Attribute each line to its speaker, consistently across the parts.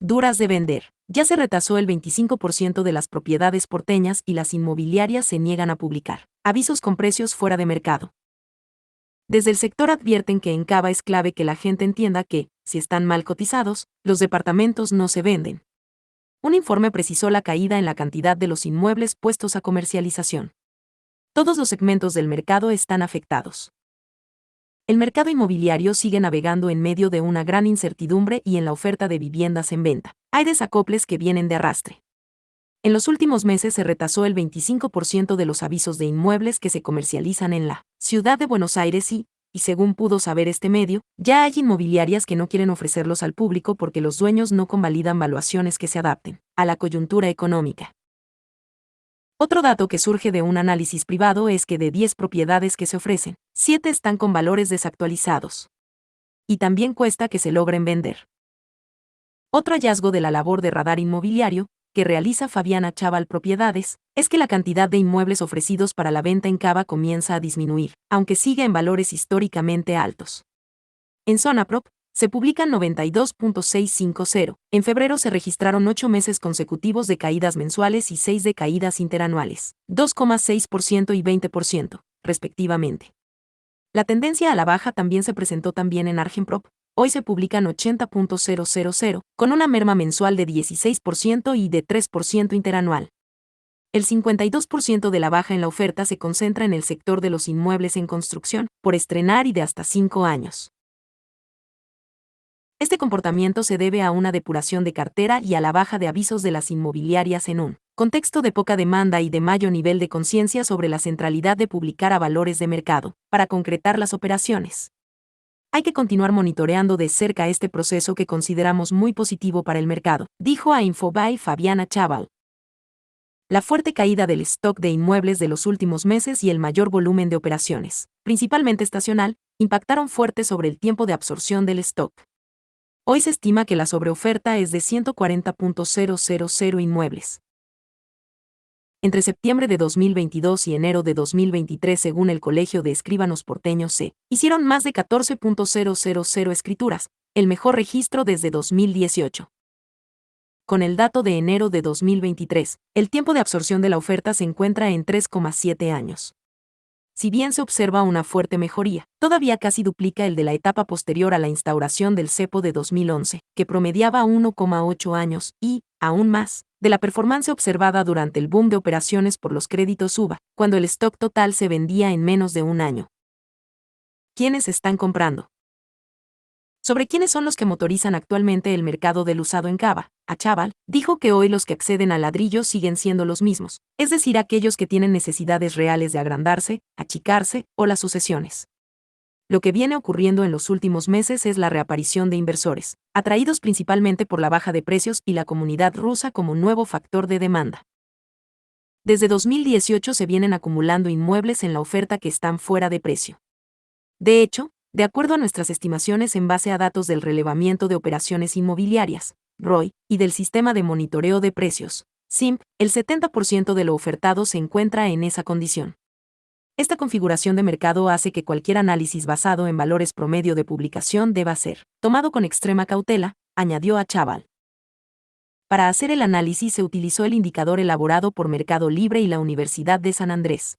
Speaker 1: duras de vender. Ya se retasó el 25% de las propiedades porteñas y las inmobiliarias se niegan a publicar avisos con precios fuera de mercado. Desde el sector advierten que en Cava es clave que la gente entienda que, si están mal cotizados, los departamentos no se venden. Un informe precisó la caída en la cantidad de los inmuebles puestos a comercialización. Todos los segmentos del mercado están afectados. El mercado inmobiliario sigue navegando en medio de una gran incertidumbre y en la oferta de viviendas en venta. Hay desacoples que vienen de arrastre. En los últimos meses se retasó el 25% de los avisos de inmuebles que se comercializan en la ciudad de Buenos Aires y según pudo saber este medio, ya hay inmobiliarias que no quieren ofrecerlos al público porque los dueños no convalidan valuaciones que se adapten a la coyuntura económica. Otro dato que surge de un análisis privado es que de 10 propiedades que se ofrecen, 7 están con valores desactualizados. Y también cuesta que se logren vender. Otro hallazgo de la labor de radar inmobiliario, que realiza Fabiana Chaval Propiedades, es que la cantidad de inmuebles ofrecidos para la venta en Cava comienza a disminuir, aunque sigue en valores históricamente altos. En Zonaprop, se publican 92.650. En febrero se registraron 8 meses consecutivos de caídas mensuales y 6 de caídas interanuales, 2,6% y 20%, respectivamente. La tendencia a la baja también se presentó también en Argenprop. Hoy se publican 80.000, con una merma mensual de 16% y de 3% interanual. El 52% de la baja en la oferta se concentra en el sector de los inmuebles en construcción, por estrenar y de hasta 5 años. Este comportamiento se debe a una depuración de cartera y a la baja de avisos de las inmobiliarias en un contexto de poca demanda y de mayor nivel de conciencia sobre la centralidad de publicar a valores de mercado, para concretar las operaciones. Hay que continuar monitoreando de cerca este proceso que consideramos muy positivo para el mercado, dijo a Infobae Fabiana Chaval. La fuerte caída del stock de inmuebles de los últimos meses y el mayor volumen de operaciones, principalmente estacional, impactaron fuerte sobre el tiempo de absorción del stock. Hoy se estima que la sobreoferta es de 140.000 inmuebles. Entre septiembre de 2022 y enero de 2023, según el Colegio de Escribanos Porteños, se hicieron más de 14.000 escrituras, el mejor registro desde 2018. Con el dato de enero de 2023, el tiempo de absorción de la oferta se encuentra en 3,7 años. Si bien se observa una fuerte mejoría, todavía casi duplica el de la etapa posterior a la instauración del cepo de 2011, que promediaba 1,8 años, y, aún más, de la performance observada durante el boom de operaciones por los créditos UVA, cuando el stock total se vendía en menos de un año. ¿Quiénes están comprando? Sobre quiénes son los que motorizan actualmente el mercado del usado en Cava, Chaval dijo que hoy los que acceden al ladrillo siguen siendo los mismos, es decir, aquellos que tienen necesidades reales de agrandarse, achicarse o las sucesiones. Lo que viene ocurriendo en los últimos meses es la reaparición de inversores, atraídos principalmente por la baja de precios y la comunidad rusa como nuevo factor de demanda. Desde 2018 se vienen acumulando inmuebles en la oferta que están fuera de precio. De hecho, de acuerdo a nuestras estimaciones en base a datos del relevamiento de operaciones inmobiliarias, ROI, y del sistema de monitoreo de precios, SIMP, el 70% de lo ofertado se encuentra en esa condición. Esta configuración de mercado hace que cualquier análisis basado en valores promedio de publicación deba ser tomado con extrema cautela, añadió a Chaval. Para hacer el análisis se utilizó el indicador elaborado por Mercado Libre y la Universidad de San Andrés.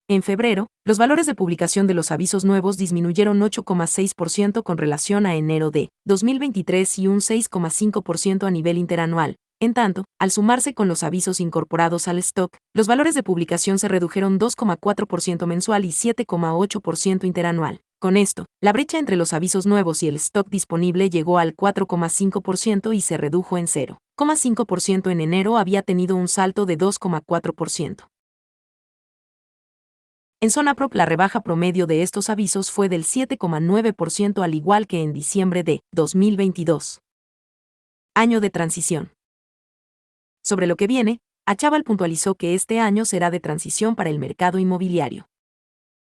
Speaker 1: En febrero, los valores de publicación de los avisos nuevos disminuyeron 8,6% con relación a enero de 2023 y un 6,5% a nivel interanual. En tanto, al sumarse con los avisos incorporados al stock, los valores de publicación se redujeron 2,4% mensual y 7,8% interanual. Con esto, la brecha entre los avisos nuevos y el stock disponible llegó al 4,5% y se redujo en 0,5% en enero. Había tenido un salto de 2,4%. En Zonaprop la rebaja promedio de estos avisos fue del 7,9% al igual que en diciembre de 2022. Año de transición. Sobre lo que viene, Chaval puntualizó que este año será de transición para el mercado inmobiliario.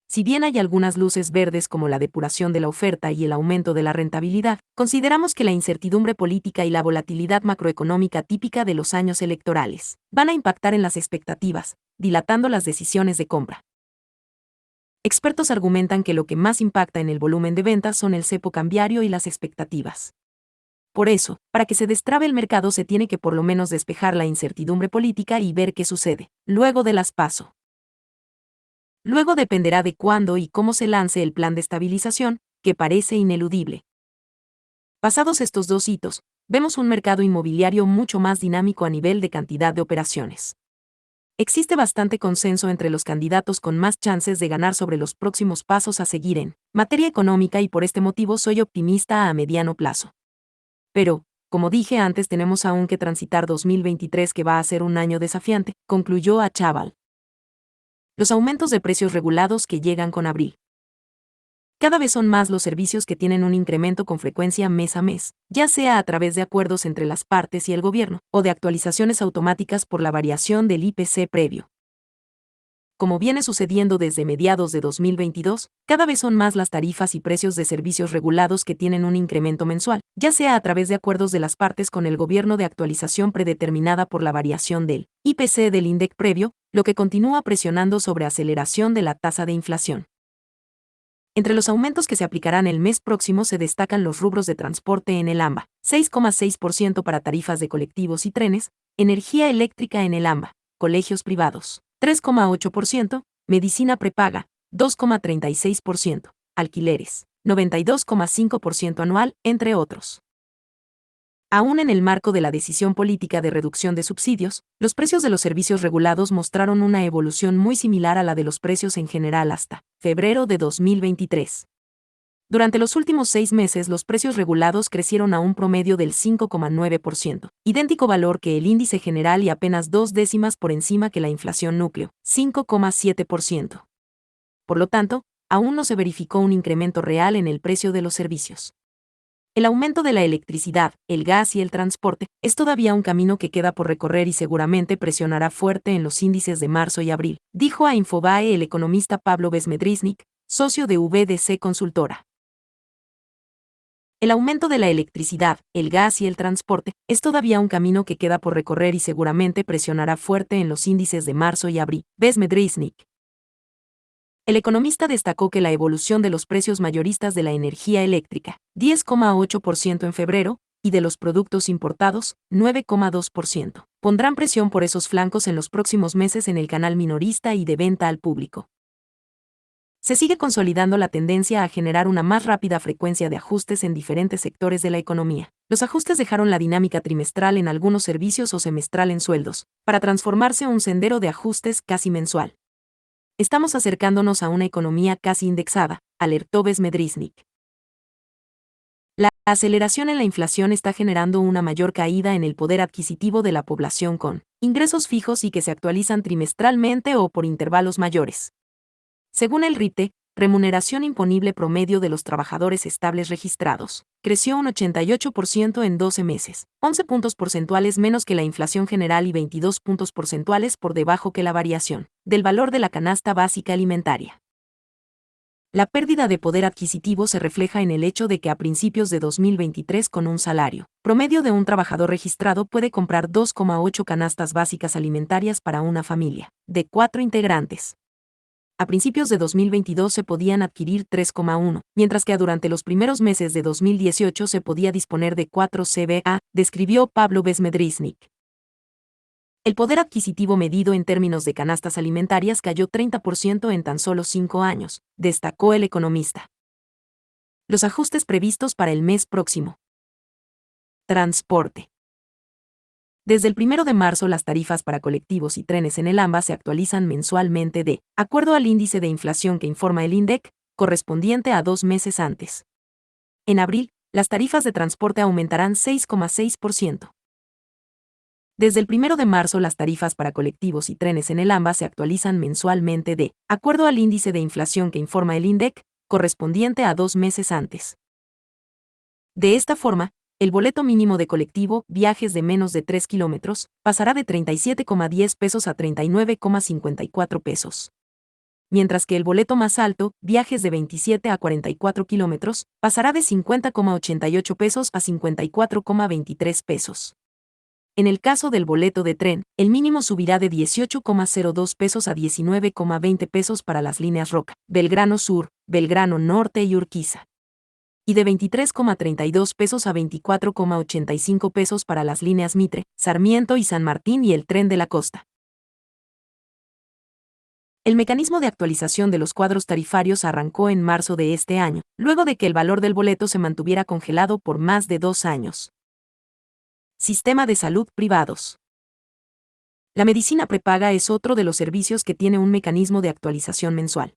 Speaker 1: Si bien hay algunas luces verdes como la depuración de la oferta y el aumento de la rentabilidad, consideramos que la incertidumbre política y la volatilidad macroeconómica típica de los años electorales van a impactar en las expectativas, dilatando las decisiones de compra. Expertos argumentan que lo que más impacta en el volumen de ventas son el cepo cambiario y las expectativas. Por eso, para que se destrabe el mercado se tiene que por lo menos despejar la incertidumbre política y ver qué sucede, luego de las PASO. Luego dependerá de cuándo y cómo se lance el plan de estabilización, que parece ineludible. Pasados estos dos hitos, vemos un mercado inmobiliario mucho más dinámico a nivel de cantidad de operaciones. Existe bastante consenso entre los candidatos con más chances de ganar sobre los próximos pasos a seguir en materia económica y por este motivo soy optimista a mediano plazo. Pero, como dije antes, tenemos aún que transitar 2023 que va a ser un año desafiante, concluyó Achával. Los aumentos de precios regulados que llegan con abril. Cada vez son más los servicios que tienen un incremento con frecuencia mes a mes, ya sea a través de acuerdos entre las partes y el gobierno, o de actualizaciones automáticas por la variación del IPC previo. Como viene sucediendo desde mediados de 2022, cada vez son más las tarifas y precios de servicios regulados que tienen un incremento mensual, ya sea a través de acuerdos de las partes con el gobierno de actualización predeterminada por la variación del IPC del INDEC previo, lo que continúa presionando sobre aceleración de la tasa de inflación. Entre los aumentos que se aplicarán el mes próximo se destacan los rubros de transporte en el AMBA, 6,6% para tarifas de colectivos y trenes, energía eléctrica en el AMBA, colegios privados, 3,8%, medicina prepaga, 2,36%, alquileres, 92,5% anual, entre otros. Aún en el marco de la decisión política de reducción de subsidios, los precios de los servicios regulados mostraron una evolución muy similar a la de los precios en general hasta febrero de 2023. Durante los últimos 6 meses los precios regulados crecieron a un promedio del 5,9%, idéntico valor que el índice general y apenas 0,2 por encima que la inflación núcleo, 5,7%. Por lo tanto, aún no se verificó un incremento real en el precio de los servicios. El aumento de la electricidad, el gas y el transporte es todavía un camino que queda por recorrer y seguramente presionará fuerte en los índices de marzo y abril, dijo a Infobae el economista Pablo Besmedrisnik, socio de VDC Consultora. El aumento de la electricidad, el gas y el transporte es todavía un camino que queda por recorrer y seguramente presionará fuerte en los índices de marzo y abril, Besmedrisnik. El economista destacó que la evolución de los precios mayoristas de la energía eléctrica, 10,8% en febrero, y de los productos importados, 9,2%, pondrán presión por esos flancos en los próximos meses en el canal minorista y de venta al público. Se sigue consolidando la tendencia a generar una más rápida frecuencia de ajustes en diferentes sectores de la economía. Los ajustes dejaron la dinámica trimestral en algunos servicios o semestral en sueldos, para transformarse en un sendero de ajustes casi mensual. Estamos acercándonos a una economía casi indexada, alertó Besmedrisnik. La aceleración en la inflación está generando una mayor caída en el poder adquisitivo de la población con ingresos fijos y que se actualizan trimestralmente o por intervalos mayores. Según el RITE, remuneración imponible promedio de los trabajadores estables registrados, creció un 88% en 12 meses, 11 puntos porcentuales menos que la inflación general y 22 puntos porcentuales por debajo que la variación del valor de la canasta básica alimentaria. La pérdida de poder adquisitivo se refleja en el hecho de que a principios de 2023 con un salario promedio de un trabajador registrado puede comprar 2,8 canastas básicas alimentarias para una familia de 4 integrantes. A principios de 2022 se podían adquirir 3,1, mientras que durante los primeros meses de 2018 se podía disponer de 4 CBA, describió Pablo Besmedrisnik. El poder adquisitivo medido en términos de canastas alimentarias cayó 30% en tan solo 5 años, destacó el economista. Los ajustes previstos para el mes próximo. Transporte. Desde el 1 de marzo las tarifas para colectivos y trenes en el AMBA se actualizan mensualmente de acuerdo al índice de inflación que informa el INDEC, correspondiente a 2 meses antes. En abril, las tarifas de transporte aumentarán 6,6%. Desde el 1 de marzo las tarifas para colectivos y trenes en el AMBA se actualizan mensualmente de acuerdo al índice de inflación que informa el INDEC, correspondiente a 2 meses antes. De esta forma, el boleto mínimo de colectivo, viajes de menos de 3 kilómetros, pasará de 37,10 pesos a 39,54 pesos. Mientras que el boleto más alto, viajes de 27 a 44 kilómetros, pasará de 50,88 pesos a 54,23 pesos. En el caso del boleto de tren, el mínimo subirá de 18,02 pesos a 19,20 pesos para las líneas Roca, Belgrano Sur, Belgrano Norte y Urquiza. y de 23,32 pesos a 24,85 pesos para las líneas Mitre, Sarmiento y San Martín y el Tren de la Costa. El mecanismo de actualización de los cuadros tarifarios arrancó en marzo de este año, luego de que el valor del boleto se mantuviera congelado por más de 2 años. Sistema de salud privados. La medicina prepaga es otro de los servicios que tiene un mecanismo de actualización mensual.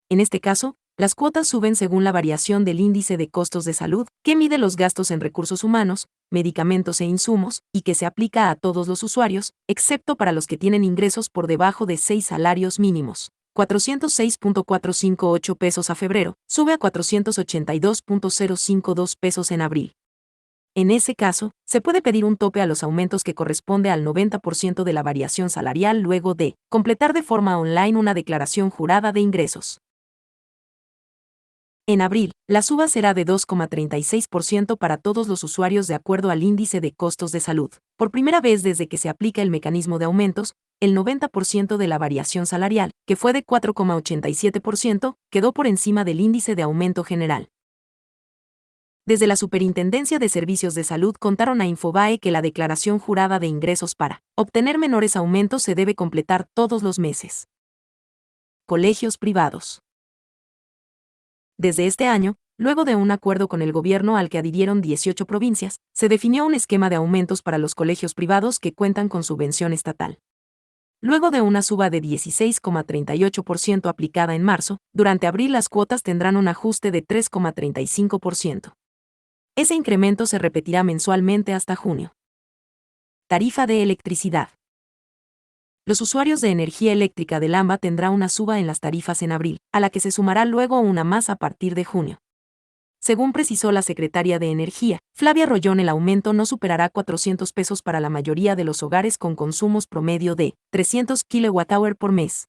Speaker 1: En este caso, las cuotas suben según la variación del índice de costos de salud, que mide los gastos en recursos humanos, medicamentos e insumos, y que se aplica a todos los usuarios, excepto para los que tienen ingresos por debajo de 6 salarios mínimos. 406.458 pesos a febrero, sube a 482.052 pesos en abril. En ese caso, se puede pedir un tope a los aumentos que corresponde al 90% de la variación salarial luego de completar de forma online una declaración jurada de ingresos. En abril, la suba será de 2,36% para todos los usuarios de acuerdo al índice de costos de salud. Por primera vez desde que se aplica el mecanismo de aumentos, el 90% de la variación salarial, que fue de 4,87%, quedó por encima del índice de aumento general. Desde la Superintendencia de Servicios de Salud contaron a Infobae que la declaración jurada de ingresos para obtener menores aumentos se debe completar todos los meses. Colegios privados. Desde este año, luego de un acuerdo con el gobierno al que adhirieron 18 provincias, se definió un esquema de aumentos para los colegios privados que cuentan con subvención estatal. Luego de una suba de 16,38% aplicada en marzo, durante abril las cuotas tendrán un ajuste de 3,35%. Ese incremento se repetirá mensualmente hasta junio. Tarifa de electricidad. Los usuarios de energía eléctrica del AMBA tendrán una suba en las tarifas en abril, a la que se sumará luego una más a partir de junio. Según precisó la secretaria de Energía, Flavia Rollón, el aumento no superará 400 pesos para la mayoría de los hogares con consumos promedio de 300 kWh por mes.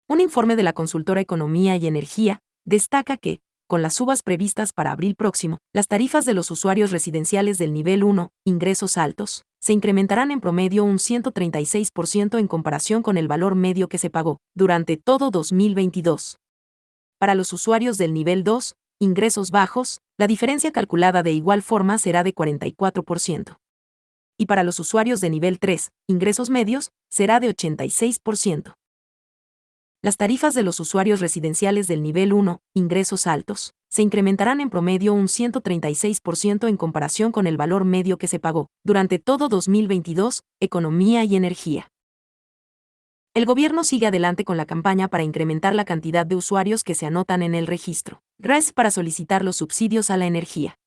Speaker 1: Un informe de la consultora Economía y Energía destaca que, con las subas previstas para abril próximo, las tarifas de los usuarios residenciales del nivel 1, ingresos altos, se incrementarán en promedio un 136% en comparación con el valor medio que se pagó durante todo 2022. Para los usuarios del nivel 2, ingresos bajos, la diferencia calculada de igual forma será de 44%. Y para los usuarios de nivel 3, ingresos medios, será de 86%. Las tarifas de los usuarios residenciales del nivel 1, ingresos altos, se incrementarán en promedio un 136% en comparación con el valor medio que se pagó durante todo 2022, Economía y Energía. El gobierno sigue adelante con la campaña para incrementar la cantidad de usuarios que se anotan en el registro RES para solicitar los subsidios a la energía.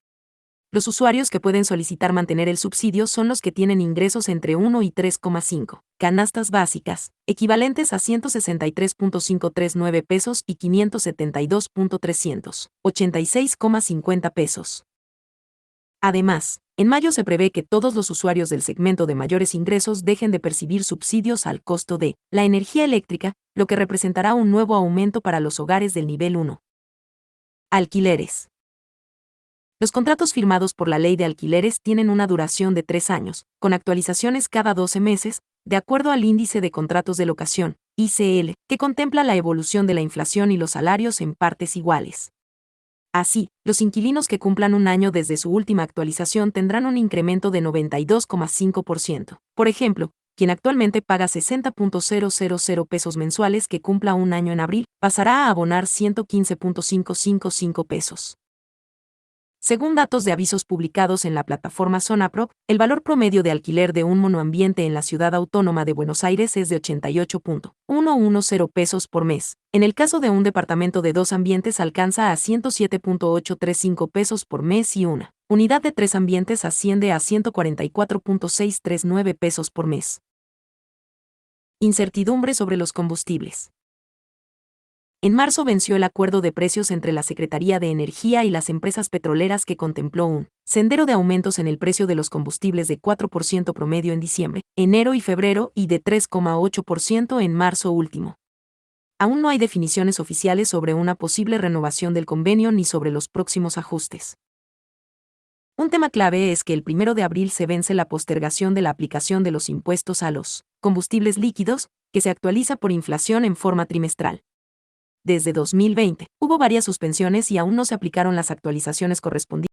Speaker 1: Los usuarios que pueden solicitar mantener el subsidio son los que tienen ingresos entre 1 y 3,5 canastas básicas, equivalentes a 163.539 pesos y 572.386,50 pesos. Además, en mayo se prevé que todos los usuarios del segmento de mayores ingresos dejen de percibir subsidios al costo de la energía eléctrica, lo que representará un nuevo aumento para los hogares del nivel 1. Alquileres. Los contratos firmados por la Ley de Alquileres tienen una duración de 3 años, con actualizaciones cada 12 meses, de acuerdo al Índice de Contratos de Locación, ICL, que contempla la evolución de la inflación y los salarios en partes iguales. Así, los inquilinos que cumplan un año desde su última actualización tendrán un incremento de 92,5%. Por ejemplo, quien actualmente paga 60.000 pesos mensuales que cumpla un año en abril, pasará a abonar 115.555 pesos. Según datos de avisos publicados en la plataforma Zonaprop, el valor promedio de alquiler de un monoambiente en la ciudad autónoma de Buenos Aires es de 88.110 pesos por mes. En el caso de un departamento de 2 ambientes alcanza a 107.835 pesos por mes y una unidad de 3 ambientes asciende a 144.639 pesos por mes. Incertidumbre sobre los combustibles. En marzo venció el acuerdo de precios entre la Secretaría de Energía y las empresas petroleras que contempló un sendero de aumentos en el precio de los combustibles de 4% promedio en diciembre, enero y febrero y de 3,8% en marzo último. Aún no hay definiciones oficiales sobre una posible renovación del convenio ni sobre los próximos ajustes. Un tema clave es que el 1 de abril se vence la postergación de la aplicación de los impuestos a los combustibles líquidos, que se actualiza por inflación en forma trimestral. Desde 2020, hubo varias suspensiones y aún no se aplicaron las actualizaciones correspondientes.